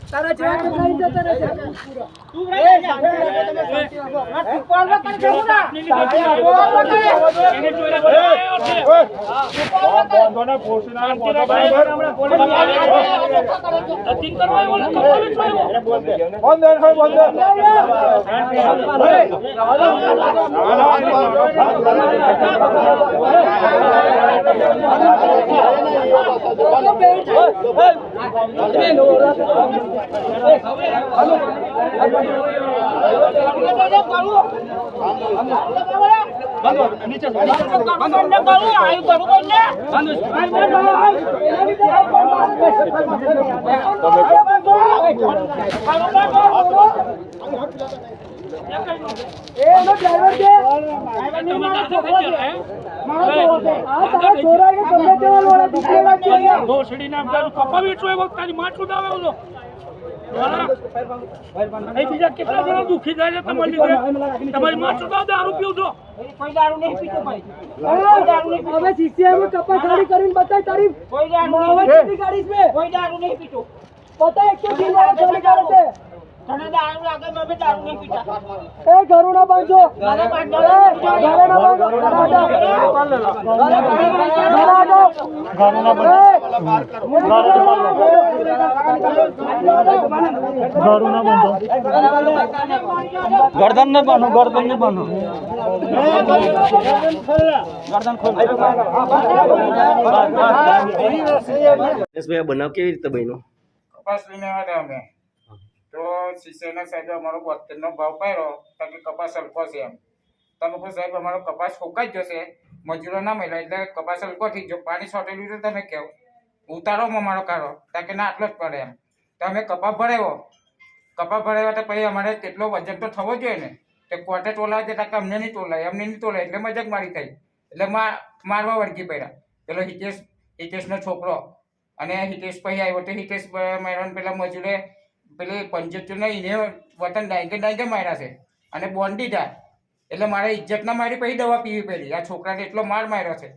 તારા જેવા કેટલા જતા રહેશે તું રે કેટલા જણા દુખી જાય તમારી માં દારૂ પીવું છો કોઈ દારૂ નહીં પીતો હવે સીસીએમ કપા ખાલી કરીને બતાય તારી કોઈ ગાડી છે કોઈ દારૂ નહીં પીતો બતાય 103 વાળા ખાલી કરે છે તને દારૂ લાગે મેં બી દારૂ નહીં પીતા એ ઘરુના બાંધો ઘરે બાંધો ઘરુના બાંધો गर्दन ने बांधो गर्दन ने बांधो गर्दन खोल ભાઈ બનાવ કેવી રીતે બન્યો? કપાસ લઈને આવ્યા અમે તો શિષ્યના સાહેબે અમારો 72નો ભાવ પાડ્યો કારણ કે કપાસ હલકો છે એમ તમે કહો સાહેબ અમારો કપાસ ફોકાઈ જશે મજૂરો ના મળ્યા એટલે કપાસ હલકો થઈ ગયો પાણી છોટેલું તો તમે કહો ઉતારો અમારો કાઢો કારણ કે ના આટલો જ પડે એમ તો અમે કપા ભરાવ્યો તો પછી અમારે તેટલો વજન તો થવો જોઈએ ને તે કોર્ટે ટોલાવે છે કે અમને નહીં ટોલાય અમને નહીં ટોલાય એટલે મજાક મારી થઈ એટલે મારવા વળગી પડ્યા પેલો હિતેશનો છોકરો અને હિતેશ પછી આવ્યો તો હિતેશ મારવાને પેલા મજૂરે પેલી 75 એને વતન ડાયકે માર્યા છે અને બોન્ડ દીધા એટલે મારે ઇજ્જત ના મારી પછી દવા પીવી પડી આ છોકરાને એટલો માર માર્યો છે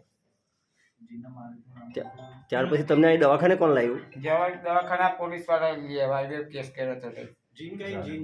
ત્યાર પછી તમને અહીં દવાખાને કોણ લાવ્યું? દવાખાના પોલીસ વાળા લઈ આવ્યા કેસ કર્યો હતો જીન